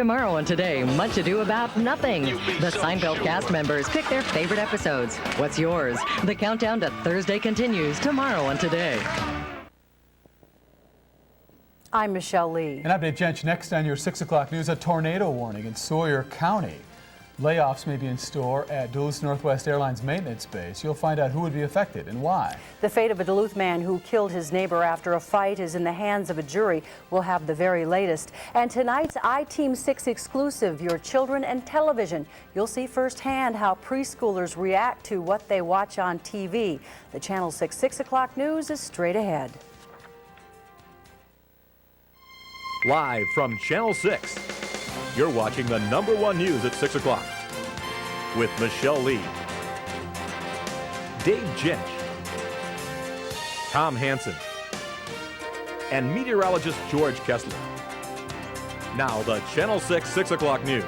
Tomorrow and Today, much ado about nothing. The Seinfeld cast members pick their favorite episodes. What's yours? The countdown to Thursday continues tomorrow and Today. I'm Michelle Lee. An update, Jench, next on your 6 o'clock news, a tornado warning in Sawyer County. Layoffs may be in store at Duluth Northwest Airlines maintenance base. You'll find out who would be affected and why. The fate of a Duluth man who killed his neighbor after a fight is in the hands of a jury. We'll have the very latest. And tonight's iTeam 6 exclusive, Your Children and Television. You'll see firsthand how preschoolers react to what they watch on TV. The Channel 6 o'clock news is straight ahead. Live from Channel 6, you're watching the #1 news at 6 o'clock with Michelle Lee, Dave Jench, Tom Hansen, and meteorologist George Kessler. Now the Channel 6 o'clock news.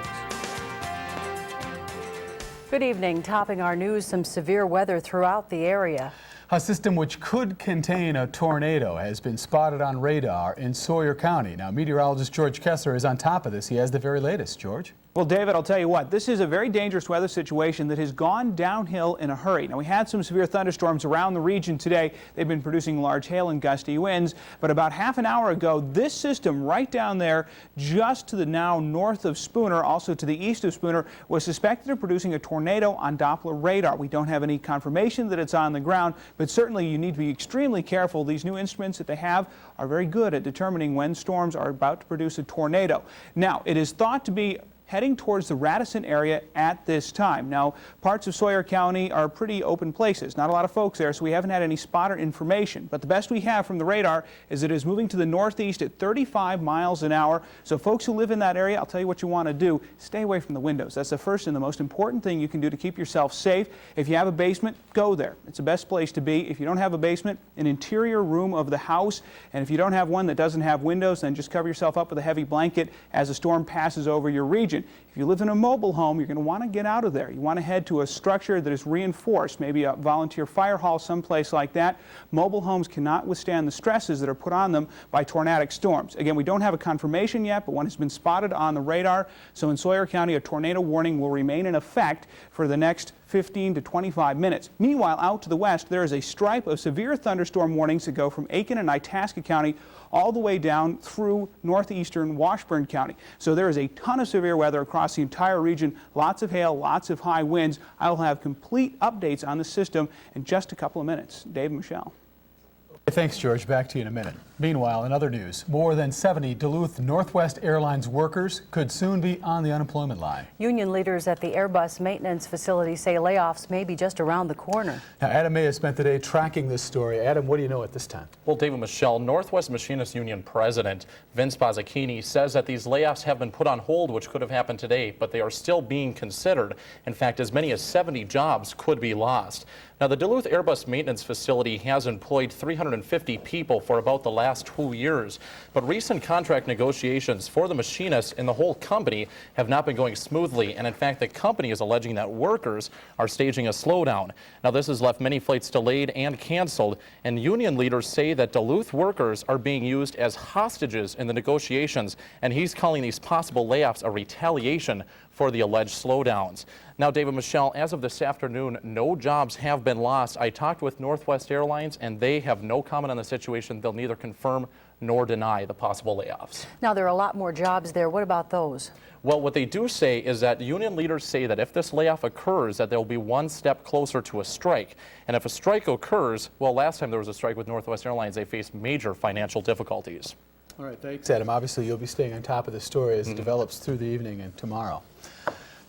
Good evening. Topping our news, some severe weather throughout the area. A system which could contain a tornado has been spotted on radar in Sawyer County. Now, meteorologist George Kessler is on top of this. He has the very latest. George? Well, David, I'll tell you what, this is a very dangerous weather situation that has gone downhill in a hurry. Now, we had some severe thunderstorms around the region today. They've been producing large hail and gusty winds. But about half an hour ago, this system right down there, just to the now north of Spooner, also to the east of Spooner, was suspected of producing a tornado on Doppler radar. We don't have any confirmation that it's on the ground, but certainly you need to be extremely careful. These new instruments that they have are very good at determining when storms are about to produce a tornado. Now, it is thought to be heading towards the Radisson area at this time. Now, parts of Sawyer County are pretty open places. Not a lot of folks there, so we haven't had any spotter information. But the best we have from the radar is it is moving to the northeast at 35 miles an hour. So folks who live in that area, I'll tell you what you want to do. Stay away from the windows. That's the first and the most important thing you can do to keep yourself safe. If you have a basement, go there. It's the best place to be. If you don't have a basement, an interior room of the house. And if you don't have one that doesn't have windows, then just cover yourself up with a heavy blanket as the storm passes over your region. If you live in a mobile home, you're going to want to get out of there. You want to head to a structure that is reinforced, maybe a volunteer fire hall, someplace like that. Mobile homes cannot withstand the stresses that are put on them by tornadic storms. Again, we don't have a confirmation yet, but one has been spotted on the radar. So in Sawyer County, a tornado warning will remain in effect for the next 15 to 25 minutes. Meanwhile, out to the west, there is a stripe of severe thunderstorm warnings that go from Aiken and Itasca County all the way down through northeastern Washburn County. So there is a ton of severe weather across the entire region, lots of hail, lots of high winds. I'll have complete updates on the system in just a couple of minutes. Dave and Michelle. Thanks, George. Back to you in a minute. Meanwhile, in other news, more than 70 Duluth Northwest Airlines workers could soon be on the unemployment line. Union leaders at the Airbus maintenance facility say layoffs may be just around the corner. Now, Adam May has spent the day tracking this story. Adam, what do you know at this time? Well, David Michelle, Northwest Machinists Union President Vince Bozzacchini says that these layoffs have been put on hold, which could have happened today, but they are still being considered. In fact, as many as 70 jobs could be lost. Now, the Duluth Airbus maintenance facility has employed 350 people for about the last 2 years, but recent contract negotiations for the machinists and the whole company have not been going smoothly, and in fact, the company is alleging that workers are staging a slowdown. Now, this has left many flights delayed and canceled, and union leaders say that Duluth workers are being used as hostages in the negotiations, and he's calling these possible layoffs a retaliation for the alleged slowdowns. Now, David Michelle, as of this afternoon, no jobs have been lost. I talked with Northwest Airlines, and they have no comment on the situation. They'll neither confirm nor deny the possible layoffs. Now, there are a lot more jobs there. What about those? Well, what they do say is that union leaders say that if this layoff occurs, that they'll be one step closer to a strike. And if a strike occurs, well, last time there was a strike with Northwest Airlines, they faced major financial difficulties. All right, thanks, Adam. Obviously, you'll be staying on top of the story as it develops through the evening and tomorrow.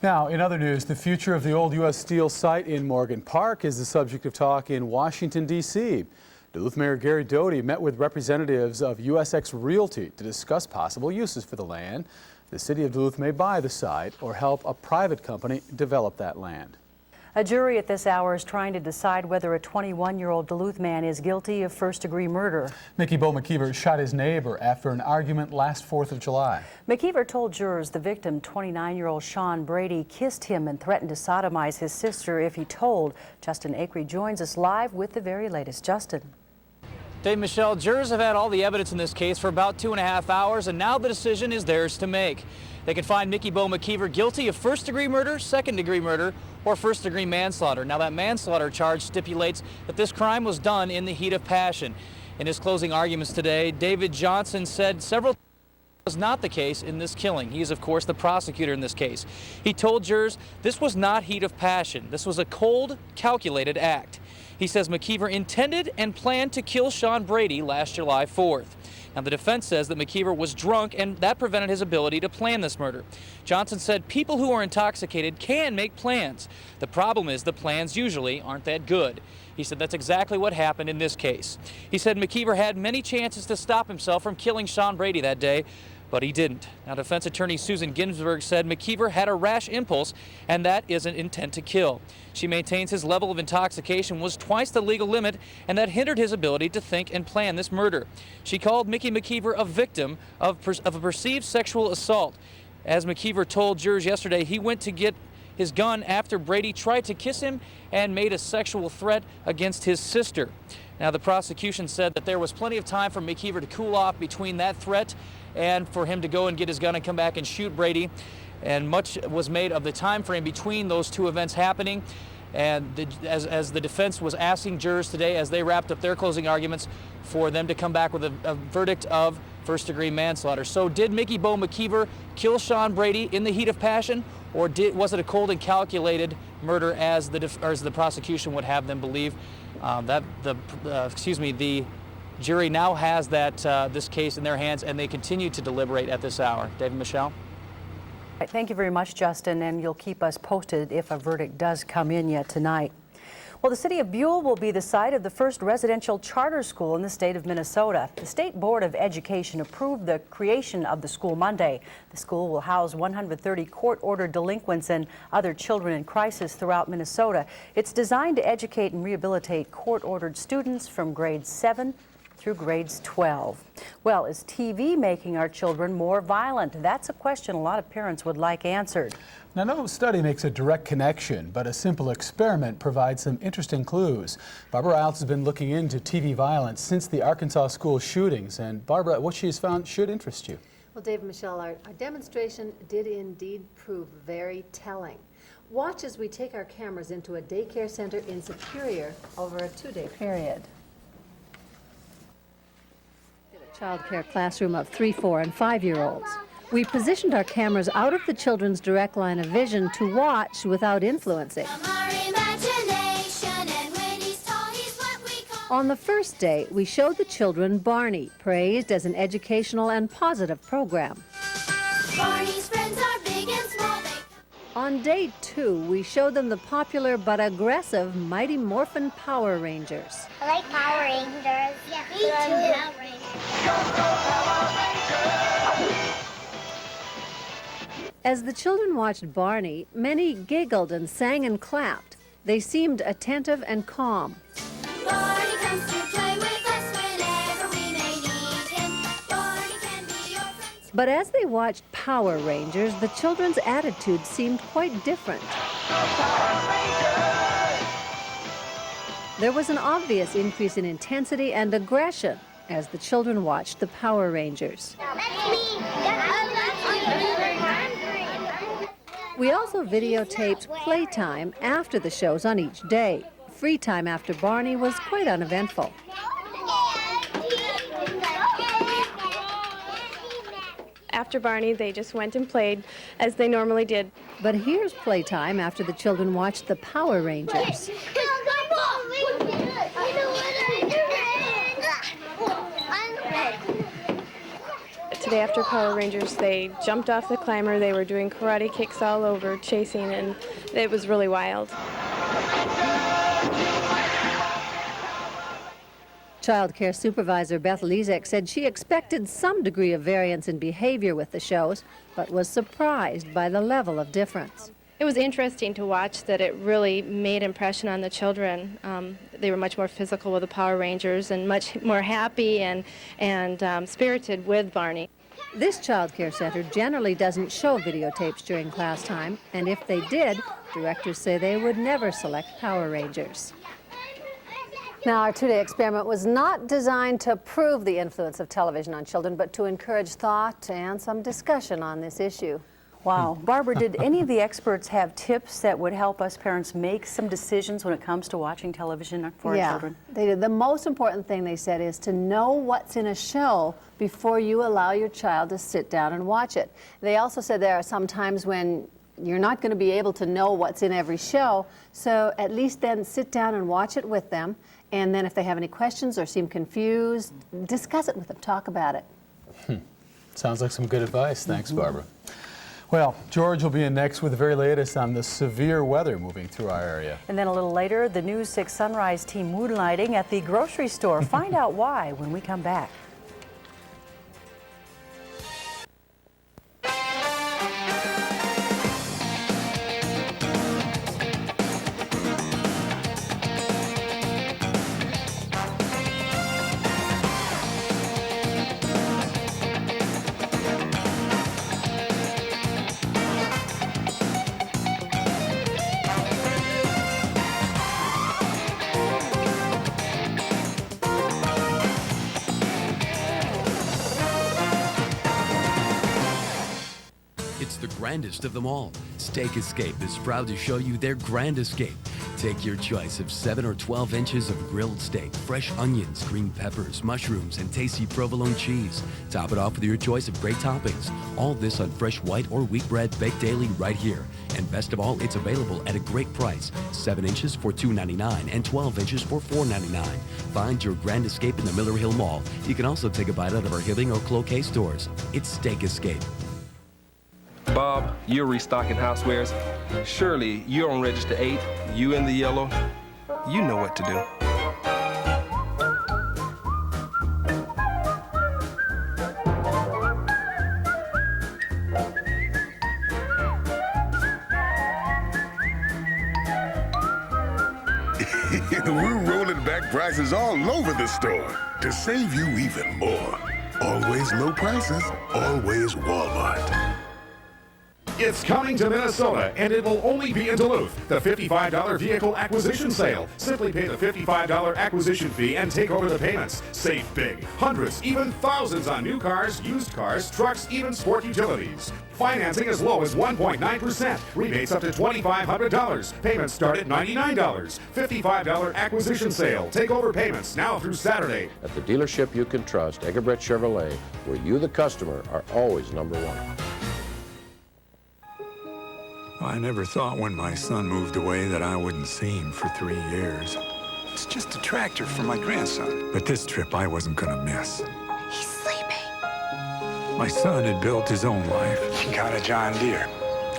Now, in other news, the future of the old U.S. Steel site in Morgan Park is the subject of talk in Washington, D.C. Duluth Mayor Gary Doty met with representatives of USX Realty to discuss possible uses for the land. The city of Duluth may buy the site or help a private company develop that land. A jury at this hour is trying to decide whether a 21-year-old Duluth man is guilty of first-degree murder. Mickey Bo McKeever shot his neighbor after an argument last 4th of July. McKeever told jurors the victim, 29-year-old Sean Brady, kissed him and threatened to sodomize his sister if he told. Justin Acree joins us live with the very latest. Justin. Dave, Michelle, jurors have had all the evidence in this case for about 2.5 hours, and now the decision is theirs to make. They can find Mickey Bo McKeever guilty of first-degree murder, second-degree murder, or first-degree manslaughter. Now, that manslaughter charge stipulates that this crime was done in the heat of passion. In his closing arguments today, David Johnson said several was not the case in this killing. He is, of course, the prosecutor in this case. He told jurors this was not heat of passion. This was a cold, calculated act. He says McKeever intended and planned to kill Sean Brady last July 4th. Now, the defense says that McKeever was drunk and that prevented his ability to plan this murder. Johnson said people who are intoxicated can make plans. The problem is the plans usually aren't that good. He said that's exactly what happened in this case. He said McKeever had many chances to stop himself from killing Sean Brady that day, but he didn't. Now, defense attorney Susan Ginsburg said McKeever had a rash impulse, and that is an intent to kill. She maintains his level of intoxication was twice the legal limit, and that hindered his ability to think and plan this murder. She called Mickey McKeever a victim of a perceived sexual assault. As McKeever told jurors yesterday, he went to get his gun after Brady tried to kiss him and made a sexual threat against his sister. Now, the prosecution said that there was plenty of time for McKeever to cool off between that threat and for him to go and get his gun and come back and shoot Brady. And much was made of the time frame between those two events happening. And as the defense was asking jurors today, as they wrapped up their closing arguments, for them to come back with a verdict of first-degree manslaughter. So did Mickey Bo McKeever kill Sean Brady in the heat of passion, or was it a cold and calculated murder as the prosecution would have them believe? The jury now has this case in their hands, and they continue to deliberate at this hour. David, Michelle? Thank you very much, Justin, and you'll keep us posted if a verdict does come in yet tonight. Well, the city of Buell will be the site of the first residential charter school in the state of Minnesota. The State Board of Education approved the creation of the school Monday. The school will house 130 court-ordered delinquents and other children in crisis throughout Minnesota. It's designed to educate and rehabilitate court-ordered students from grades 7 through grades 12. Well, is TV making our children more violent? That's a question a lot of parents would like answered. Now, no study makes a direct connection, but a simple experiment provides some interesting clues. Barbara Iltz has been looking into TV violence since the Arkansas school shootings. And Barbara, what she has found should interest you. Well, Dave and Michelle, our demonstration did indeed prove very telling. Watch as we take our cameras into a daycare center in Superior over a 2-day period. Child care classroom of 3-, 4-, and 5-year-olds. We positioned our cameras out of the children's direct line of vision to watch without influencing. On the first day, we showed the children Barney, praised as an educational and positive program. Barney's friends are big and small. On day 2, we showed them the popular but aggressive Mighty Morphin Power Rangers. I like Power Rangers. Yeah, me too. Power Rangers. As the children watched Barney, many giggled and sang and clapped. They seemed attentive and calm. Barney comes to play with us whenever we may need him. Barney can be your friend. But as they watched Power Rangers, the children's attitude seemed quite different. There was an obvious increase in intensity and aggression as the children watched the Power Rangers. That's me. We also videotaped playtime after the shows on each day. Free time after Barney was quite uneventful. After Barney, they just went and played as they normally did. But here's playtime after the children watched the Power Rangers. Today after Power Rangers, they jumped off the climber, they were doing karate kicks all over, chasing, and it was really wild. Child care supervisor Beth Lezek said she expected some degree of variance in behavior with the shows, but was surprised by the level of difference. It was interesting to watch that it really made impression on the children. They were much more physical with the Power Rangers and much more happy and spirited with Barney. This child care center generally doesn't show videotapes during class time, and if they did, directors say they would never select Power Rangers. Now, our 2-day experiment was not designed to prove the influence of television on children, but to encourage thought and some discussion on this issue. Wow. Barbara, did any of the experts have tips that would help us parents make some decisions when it comes to watching television for our children? They did. The most important thing they said is to know what's in a show before you allow your child to sit down and watch it. They also said there are some times when you're not going to be able to know what's in every show, so at least then sit down and watch it with them, and then if they have any questions or seem confused, discuss it with them, talk about it. Sounds like some good advice. Thanks, Barbara. Well, George will be in next with the very latest on the severe weather moving through our area. And then a little later, the News 6 Sunrise team moonlighting at the grocery store. Find out why when we come back. It's the grandest of them all. Steak Escape is proud to show you their Grand Escape. Take your choice of 7 or 12 inches of grilled steak, fresh onions, green peppers, mushrooms, and tasty provolone cheese. Top it off with your choice of great toppings. All this on fresh white or wheat bread baked daily right here. And best of all, it's available at a great price. 7 inches for $2.99 and 12 inches for $4.99. Find your Grand Escape in the Miller Hill Mall. You can also take a bite out of our Hibbing or Cloquet stores. It's Steak Escape. Bob, you're restocking housewares. Surely you're on register 8, you in the yellow. You know what to do. We're rolling back prices all over the store to save you even more. Always low prices, always Walmart. It's coming to Minnesota, and it will only be in Duluth. The $55 vehicle acquisition sale. Simply pay the $55 acquisition fee and take over the payments. Save big. Hundreds, even thousands on new cars, used cars, trucks, even sport utilities. Financing as low as 1.9%. Rebates up to $2,500. Payments start at $99. $55 acquisition sale. Take over payments now through Saturday. At the dealership you can trust, Egerbrecht Chevrolet, where you, the customer, are always number one. I never thought when my son moved away that I wouldn't see him for 3 years. It's just a tractor for my grandson. But this trip I wasn't gonna miss. He's sleeping. My son had built his own life. He got a John Deere.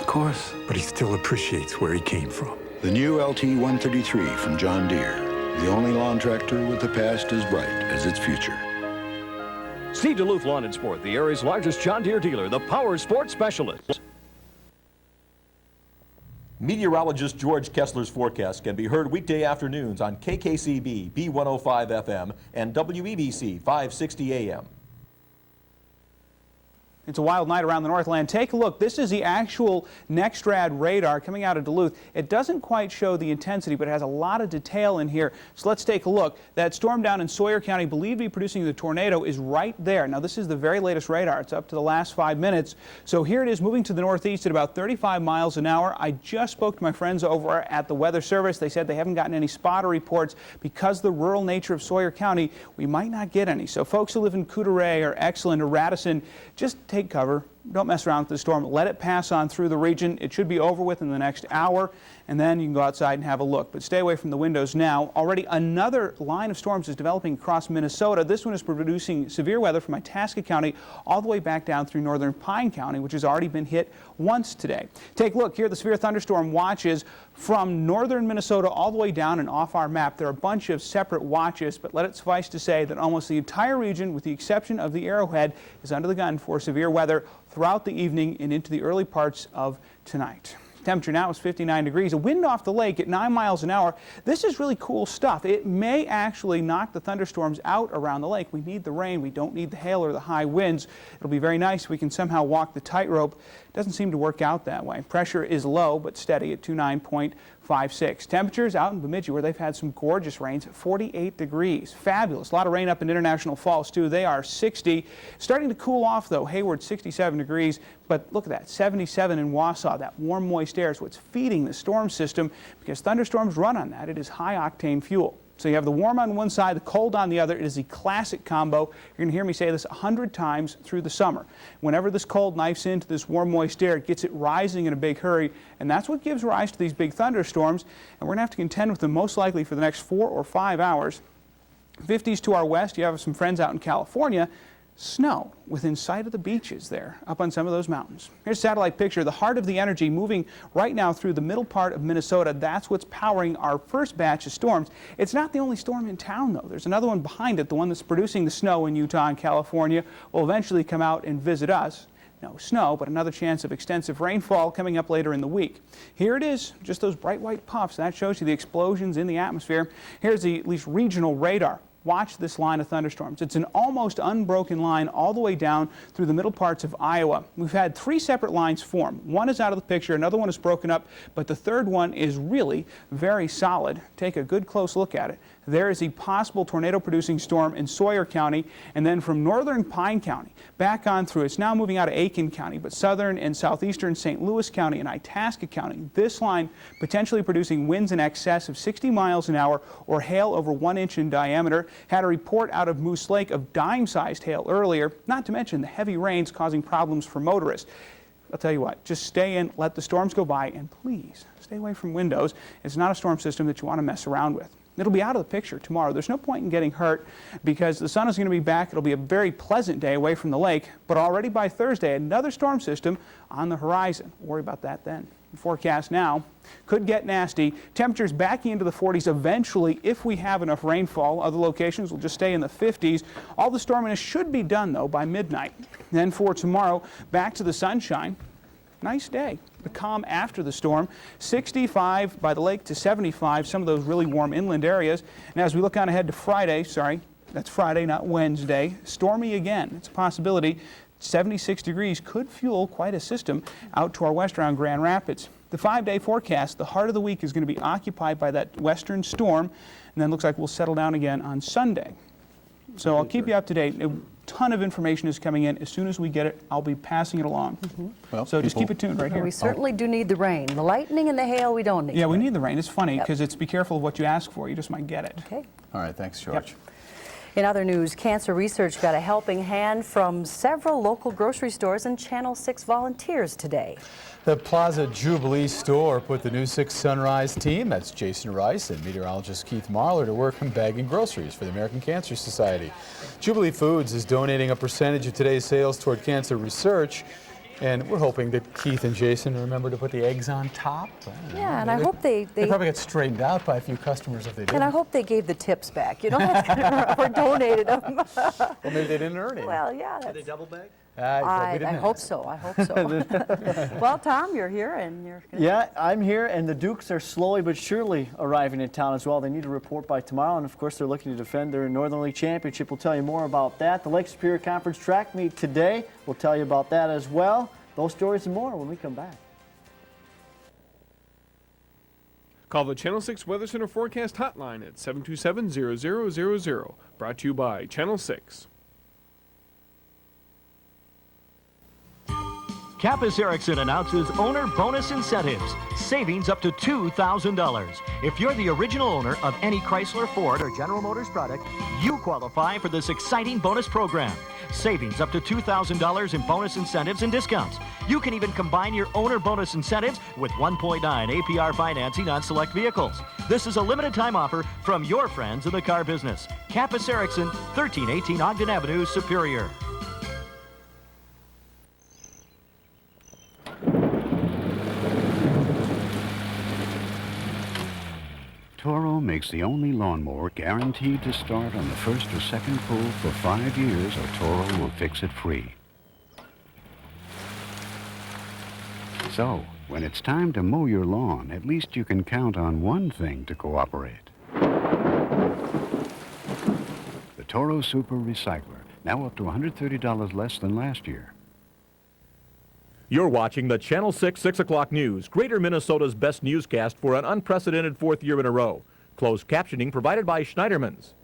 Of course. But he still appreciates where he came from. The new LT-133 from John Deere. The only lawn tractor with the past as bright as its future. See Duluth Lawn and Sport, the area's largest John Deere dealer, the Power Sports Specialist. Meteorologist George Kessler's forecast can be heard weekday afternoons on KKCB B105 FM and WEBC 560 AM. It's a wild night around the Northland. Take a look. This is the actual NextRad radar coming out of Duluth. It doesn't quite show the intensity, but it has a lot of detail in here. So let's take a look. That storm down in Sawyer County, believed to be producing the tornado, is right there. Now, this is the very latest radar. It's up to the last 5 minutes. So here it is moving to the northeast at about 35 miles an hour. I just spoke to my friends over at the Weather Service. They said they haven't gotten any spotter reports. Because of the rural nature of Sawyer County, we might not get any. So folks who live in Coudray or Exelon or Radisson, just take cover. Don't mess around with the storm. Let it pass on through the region. It should be over with in the next hour, and then you can go outside and have a look. But stay away from the windows now. Already another line of storms is developing across Minnesota. This one is producing severe weather from Itasca County all the way back down through northern Pine County, which has already been hit once today. Take a look here. The severe thunderstorm watches from northern Minnesota all the way down and off our map. There are a bunch of separate watches, but let it suffice to say that almost the entire region, with the exception of the Arrowhead, is under the gun for severe weather throughout the evening and into the early parts of tonight. Temperature now is 59 degrees. A wind off the lake at 9 miles an hour. This is really cool stuff. It may actually knock the thunderstorms out around the lake. We need the rain. We don't need the hail or the high winds. It'll be very nice if we can somehow walk the tightrope. Doesn't seem to work out that way. Pressure is low but steady at 29.56. Temperatures out in Bemidji, where they've had some gorgeous rains, 48 degrees. Fabulous. A lot of rain up in International Falls too. They are 60. Starting to cool off though. Hayward 67 degrees, but look at that, 77 in Wausau. That warm moist air is what's feeding the storm system, because thunderstorms run on that. It is high octane fuel. So you have the warm on one side, the cold on the other. It is a classic combo. You're going to hear me say this 100 times through the summer. Whenever this cold knifes into this warm, moist air, it gets it rising in a big hurry, and that's what gives rise to these big thunderstorms, and we're going to have to contend with them most likely for the next 4 or 5 hours. 50s to our west, you have some friends out in California. Snow within sight of the beaches there up on some of those mountains. Here's a satellite picture. The heart of the energy moving right now through the middle part of Minnesota. That's what's powering our first batch of storms. It's not the only storm in town though. There's another one behind it. The one that's producing the snow in Utah and California will eventually come out and visit us. No snow, but another chance of extensive rainfall coming up later in the week. Here it is, just those bright white puffs. That shows you the explosions in the atmosphere. Here's the at least regional radar. Watch this line of thunderstorms. It's an almost unbroken line all the way down through the middle parts of Iowa. We've had 3 separate lines form. One is out of the picture, another one is broken up, but the third one is really very solid. Take a good close look at it. There is a possible tornado-producing storm in Sawyer County, and then from northern Pine County back on through. It's now moving out of Aiken County, but southern and southeastern St. Louis County and Itasca County. This line potentially producing winds in excess of 60 miles an hour or hail over 1 inch in diameter. Had a report out of Moose Lake of dime-sized hail earlier, not to mention the heavy rains causing problems for motorists. I'll tell you what, just stay in, let the storms go by, and please stay away from windows. It's not a storm system that you want to mess around with. It'll be out of the picture tomorrow. There's no point in getting hurt because the sun is going to be back. It'll be a very pleasant day away from the lake, but already by Thursday, another storm system on the horizon. Worry about that then. The forecast now could get nasty. Temperatures backing into the 40s eventually if we have enough rainfall. Other locations will just stay in the 50s. All the storminess should be done, though, by midnight. Then for tomorrow, back to the sunshine. Nice day. The calm after the storm. 65 by the lake to 75, some of those really warm inland areas. And as we look on ahead to Friday, that's Friday, not Wednesday, stormy again. It's a possibility. 76 degrees could fuel quite a system out to our west around Grand Rapids. The 5-day forecast, the heart of the week is going to be occupied by that western storm, and then looks like we'll settle down again on Sunday. So I'll keep you up to date. A ton of information is coming in. As soon as we get it, I'll be passing it along. Well, so just keep it tuned right here. We certainly do need the rain. The lightning and the hail we don't need. Yeah, we need the rain. It's funny because it's be careful of what you ask for. You just might get it. Okay. All right, thanks, George. Yep. In other news, cancer research got a helping hand from several local grocery stores and Channel 6 volunteers today. The Plaza Jubilee store put the new 6 Sunrise team, that's Jason Rice and meteorologist Keith Marler, to work on bagging groceries for the American Cancer Society. Jubilee Foods is donating a percentage of today's sales toward cancer research, and we're hoping that Keith and Jason remember to put the eggs on top. Yeah, and I hope they probably get straightened out by a few customers if they did. And I hope they gave the tips back, you know, or donated them. Well, maybe they didn't earn it. Well, yeah. Did they double bag? I hope so. I hope so. Well, Tom, you're here and you're gonna... Yeah, I'm here, and the Dukes are slowly but surely arriving in town as well. They need a report by tomorrow, and of course they're looking to defend their Northern League championship. We'll tell you more about that. The Lake Superior Conference track meet today. We'll tell you about that as well. Those stories and more when we come back. Call the Channel 6 Weather Center forecast hotline at 727-0000. Brought to you by Channel 6. Kappas Erickson announces owner bonus incentives, savings up to $2,000. If you're the original owner of any Chrysler, Ford, or General Motors product, you qualify for this exciting bonus program. Savings up to $2,000 in bonus incentives and discounts. You can even combine your owner bonus incentives with 1.9 APR financing on select vehicles. This is a limited time offer from your friends in the car business. Kappas Erickson, 1318 Ogden Avenue, Superior. Toro makes the only lawnmower guaranteed to start on the first or second pull for 5 years, or Toro will fix it free. So, when it's time to mow your lawn, at least you can count on one thing to cooperate. The Toro Super Recycler, now up to $130 less than last year. You're watching the Channel 6 6 o'clock news, Greater Minnesota's best newscast for an unprecedented 4th year in a row. Closed captioning provided by Schneiderman's.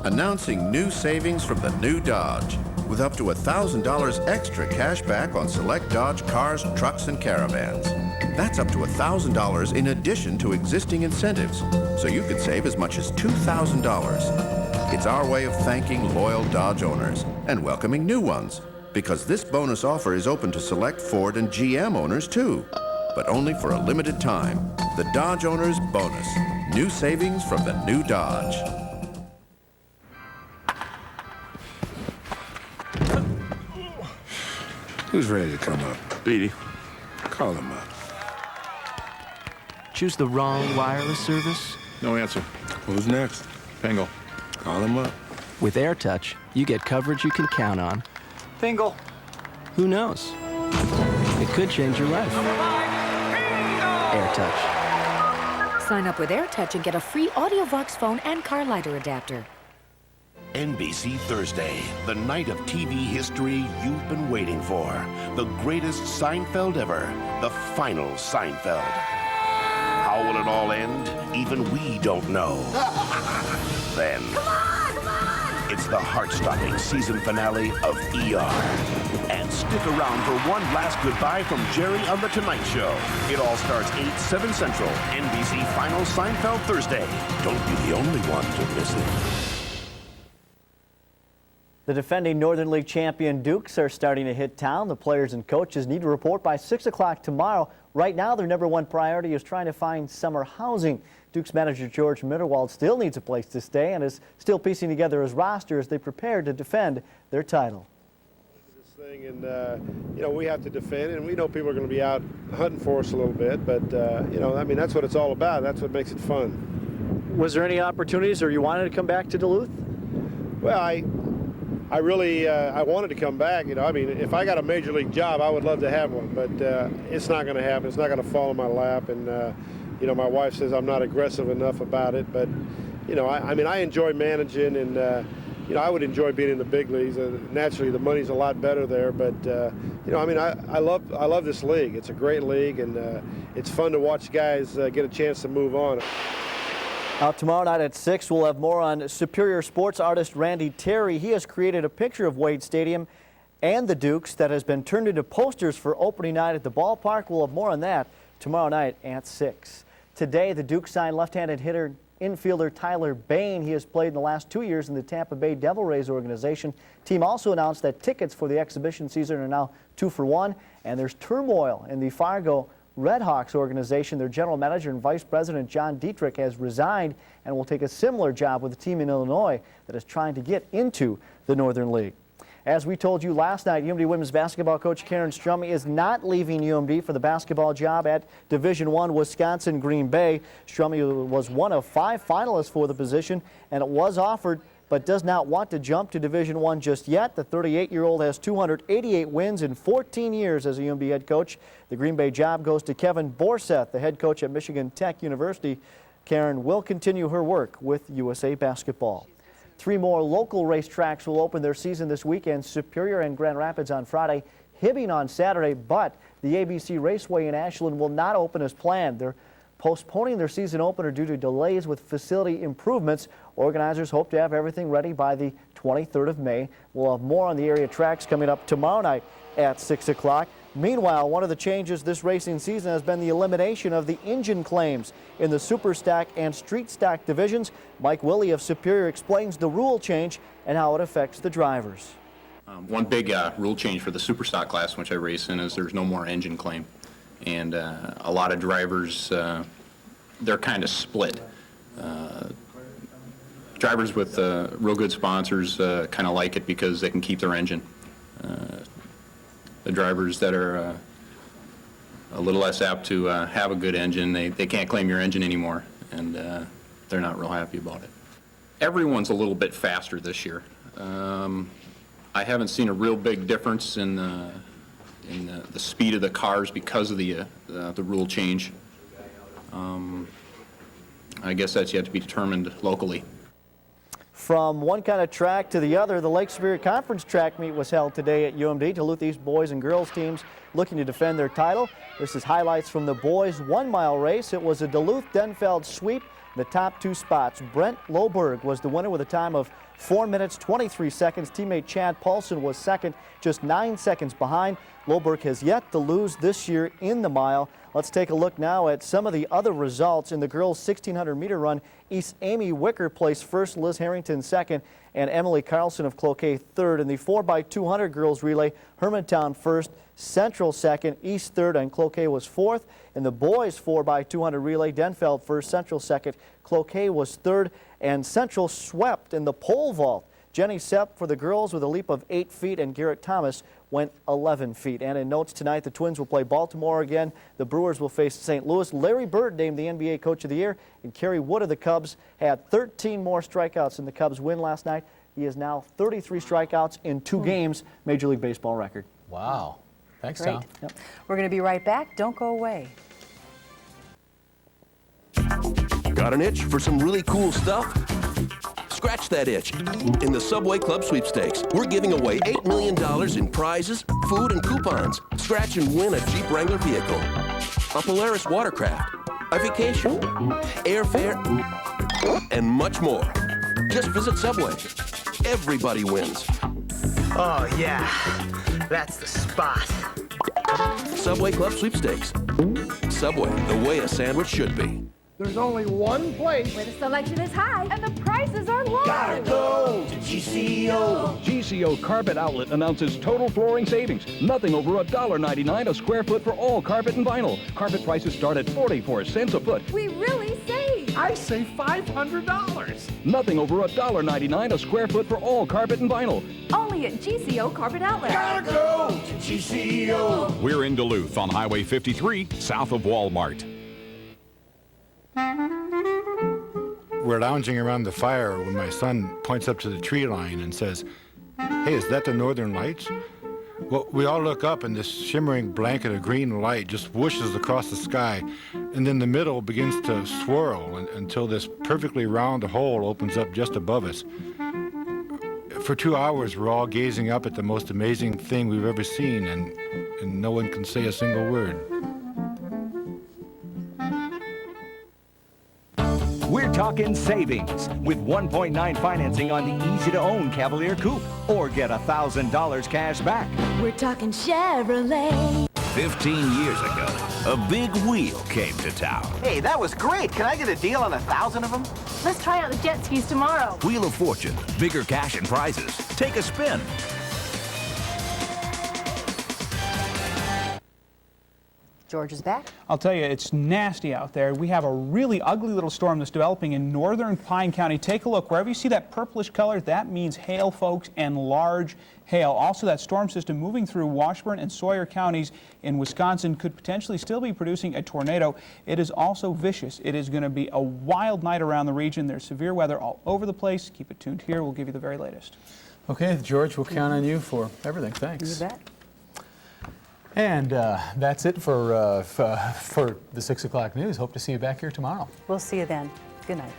Announcing new savings from the new Dodge, with up to $1,000 extra cash back on select Dodge cars, trucks, and caravans. That's up to $1,000 in addition to existing incentives, so you could save as much as $2,000. It's our way of thanking loyal Dodge owners and welcoming new ones, because this bonus offer is open to select Ford and GM owners too, but only for a limited time. The Dodge Owners Bonus. New savings from the new Dodge. Who's ready to come up? Beatty. Call him up. Choose the wrong wireless service? No answer. Who's next? Pingle. Call him up. With AirTouch, you get coverage you can count on. Pingle. Who knows? It could change your life. AirTouch. Sign up with AirTouch and get a free AudioVox phone and car lighter adapter. NBC Thursday, the night of TV history you've been waiting for. The greatest Seinfeld ever, the final Seinfeld. How will it all end? Even we don't know. Then, it's the heart-stopping season finale of ER. And stick around for one last goodbye from Jerry on The Tonight Show. It all starts 8, 7 Central. NBC Final Seinfeld Thursday. Don't be the only one to miss it. The defending Northern League champion Dukes are starting to hit town. The players and coaches need to report by 6 o'clock tomorrow. Right now, their #1 priority is trying to find summer housing. Dukes manager George Mitterwald still needs a place to stay and is still piecing together his roster as they prepare to defend their title. And you know, we have to defend, and we know people are going to be out hunting for us a little bit, but you know, I mean, that's what it's all about. That's what makes it fun. Was there any opportunities, or you wanted to come back to Duluth? Well, I really I wanted to come back. You know, I mean, if I got a major league job, I would love to have one, but it's not going to happen. It's not going to fall in my lap, and you know, my wife says I'm not aggressive enough about it, but you know, I mean, I enjoy managing, and you know, I would enjoy being in the big leagues. Naturally, the money's a lot better there, but you know, I mean, I love this league. It's a great league, and it's fun to watch guys get a chance to move on. Now, tomorrow night at 6, we'll have more on Superior sports artist Randy Terry. He has created a picture of Wade Stadium and the Dukes that has been turned into posters for opening night at the ballpark. We'll have more on that tomorrow night at 6. Today, the Dukes signed left-handed hitter infielder Tyler Bain. He has played in the last 2 years in the Tampa Bay Devil Rays organization. Team also announced that tickets for the exhibition season are now 2 for 1, and there's turmoil in the Fargo Redhawks organization. Their general manager and vice president John Dietrich has resigned and will take a similar job with a team in Illinois that is trying to get into the Northern League. As we told you last night, UMD women's basketball coach Karen Strumme is not leaving UMD for the basketball job at Division I Wisconsin Green Bay. Strumme was one of 5 finalists for the position, and it was offered, but does not want to jump to Division I just yet. The 38-year-old has 288 wins in 14 years as a UMD head coach. The Green Bay job goes to Kevin Borseth, the head coach at Michigan Tech University. Karen will continue her work with USA Basketball. 3 more local racetracks will open their season this weekend: Superior and Grand Rapids on Friday, Hibbing on Saturday, but the ABC Raceway in Ashland will not open as planned. They're postponing their season opener due to delays with facility improvements. Organizers hope to have everything ready by the 23rd of May. We'll have more on the area tracks coming up tomorrow night at 6 o'clock. Meanwhile, one of the changes this racing season has been the elimination of the engine claims in the Super Stock and Street Stock divisions. Mike Willey of Superior explains the rule change and how it affects the drivers. One big rule change for the Super Stock class, which I race in, is there's no more engine claim. And a lot of drivers, they're kind of split. Drivers with real good sponsors kind of like it because they can keep their engine. The drivers that are a little less apt to have a good engine, they can't claim your engine anymore, and they're not real happy about it. Everyone's a little bit faster this year. I haven't seen a real big difference in the speed of the cars because of the rule change. I guess that's yet to be determined locally. From one kind of track to the other, the Lake Superior Conference track meet was held today at UMD. Duluth East boys and girls teams looking to defend their title. This is highlights from the boys' 1 mile race. It was a Duluth-Denfeld sweep. The top 2 spots. Brent Loberg was the winner with a time of 4 minutes, 23 seconds. Teammate Chad Paulson was second, just 9 seconds behind. Loberg has yet to lose this year in the mile. Let's take a look now at some of the other results in the girls' 1,600-meter run. East Amy Wicker placed first, Liz Harrington second, and Emily Carlson of Cloquet third. In the 4x200 girls relay, Hermantown first, Central second, East third, and Cloquet was fourth. In the boys' 4x200 relay, Denfeld first, Central second, Cloquet was third, and Central swept in the pole vault. Jenny Sepp for the girls with a leap of 8 feet, and Garrett Thomas went 11 feet. And in notes tonight, the Twins will play Baltimore again. The Brewers will face St. Louis. Larry Bird named the NBA Coach of the Year, and Kerry Wood of the Cubs had 13 more strikeouts in the Cubs' win last night. He is now 33 strikeouts in 2 games, Major League Baseball record. Wow. Thanks, Great. Tom. Yep. We're going to be right back. Don't go away. Got an itch for some really cool stuff? Scratch that itch. In the Subway Club Sweepstakes, we're giving away $8 million in prizes, food, and coupons. Scratch and win a Jeep Wrangler vehicle, a Polaris watercraft, a vacation, airfare, and much more. Just visit Subway. Everybody wins. Oh, yeah. That's the spot. Subway Club Sweepstakes. Subway, the way a sandwich should be. There's only one place Where the selection is high and the prices are low. Gotta go to GCO. GCO Carpet Outlet announces total flooring savings. Nothing over $1.99 a square foot for all carpet and vinyl. Carpet prices start at 44 cents a foot. We really save. I save $500. Nothing over $1.99 a square foot for all carpet and vinyl. Only at GCO Carpet Outlet. Gotta go to GCO. We're in Duluth on Highway 53, south of Walmart. We're lounging around the fire when my son points up to the tree line and says, "Hey, is that the Northern Lights?" Well, we all look up, and this shimmering blanket of green light just whooshes across the sky, and then the middle begins to swirl until this perfectly round hole opens up just above us. For 2 hours, we're all gazing up at the most amazing thing we've ever seen, and no one can say a single word. We're talking savings with 1.9 financing on the easy-to-own Cavalier Coupe, or get $1,000 cash back. We're talking Chevrolet. 15 years ago, a big wheel came to town. Hey, that was great. Can I get a deal on 1,000 of them? Let's try out the jet skis tomorrow. Wheel of Fortune, bigger cash and prizes. Take a spin. George is back. I'll tell you, it's nasty out there. We have a really ugly little storm that's developing in northern Pine County. Take a look. Wherever you see that purplish color, that means hail, folks, and large hail. Also, that storm system moving through Washburn and Sawyer counties in Wisconsin could potentially still be producing a tornado. It is also vicious. It is going to be a wild night around the region. There's severe weather all over the place. Keep it tuned here. We'll give you the very latest. Okay, George, we'll count on you for everything. Thanks. You bet. And that's it for the 6 o'clock news. Hope to see you back here tomorrow. We'll see you then. Good night.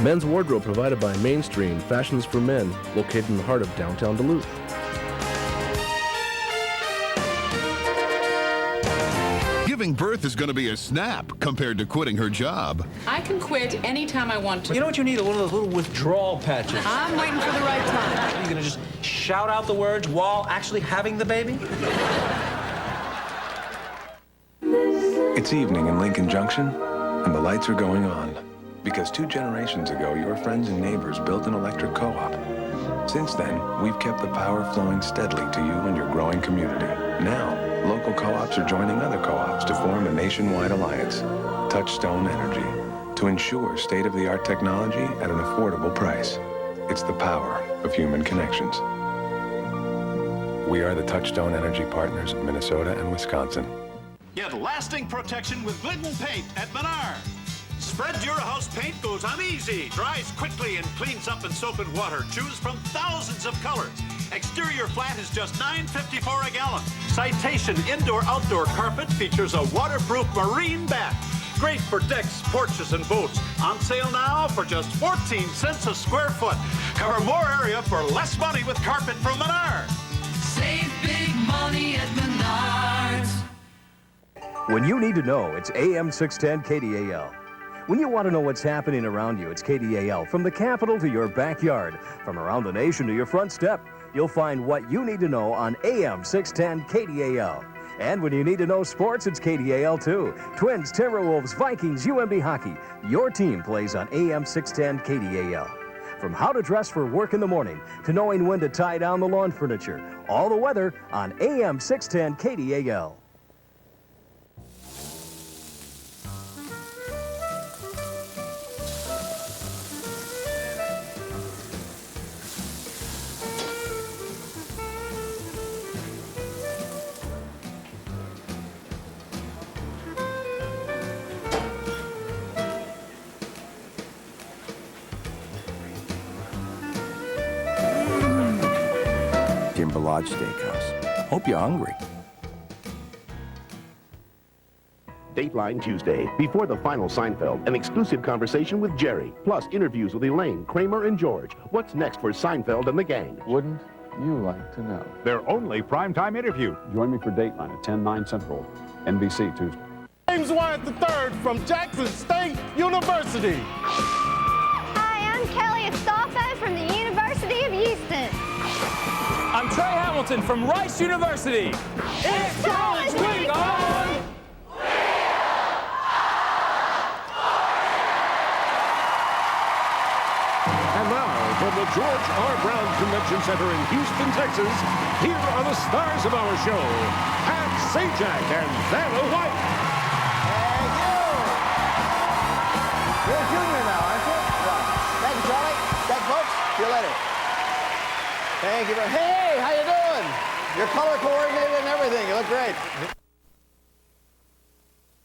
Men's wardrobe provided by Mainstream Fashions for Men, located in the heart of downtown Duluth. Giving birth is going to be a snap compared to quitting her job. I can quit anytime I want to. You know what you need? One of those little withdrawal patches. I'm waiting for the right time. You're gonna just shout out the words while actually having the baby? It's evening in Lincoln Junction, and the lights are going on. Because 2 generations ago, your friends and neighbors built an electric co-op. Since then, we've kept the power flowing steadily to you and your growing community. Now, local co-ops are joining other co-ops to form a nationwide alliance, Touchstone Energy, to ensure state-of-the-art technology at an affordable price. It's the power of human connections. We are the Touchstone Energy partners of Minnesota and Wisconsin. Get lasting protection with Glidden paint at Menard. Spread Durahouse paint goes on easy, dries quickly, and cleans up in soap and water. Choose from thousands of colors. Exterior flat is just $9.54 a gallon. Citation indoor-outdoor carpet features a waterproof marine bath. Great for decks, porches, and boats. On sale now for just 14 cents a square foot. Cover more area for less money with carpet from Menards. Save big money at Menards. When you need to know, it's AM 610 KDAL. When you want to know what's happening around you, it's KDAL. From the Capitol to your backyard, from around the nation to your front step, you'll find what you need to know on AM 610 KDAL. And when you need to know sports, it's KDAL too. Twins, Timberwolves, Vikings, UMB hockey. Your team plays on AM 610 KDAL. From how to dress for work in the morning to knowing when to tie down the lawn furniture. All the weather on AM 610 KDAL. Timber Lodge Steakhouse. Hope you're hungry. Dateline Tuesday. Before the final Seinfeld, an exclusive conversation with Jerry, plus interviews with Elaine, Kramer, and George. What's next for Seinfeld and the gang? Wouldn't you like to know? Their only primetime interview. Join me for Dateline at 10/9 Central, NBC Tuesday. James Wyatt III from Jackson State University. Hi, I'm Kelly Astolfo from the University of Houston. I'm Trey Hamilton from Rice University. It's College Week on! And now, from the George R. Brown Convention Center in Houston, Texas, here are the stars of our show, Pat Sajak and Vanna White. Thank you. You're a junior now, aren't you? Thank you, Charlie. Thank you, folks. See you later. Thank you. Hey, how you doing? You're color coordinated and everything. You look great.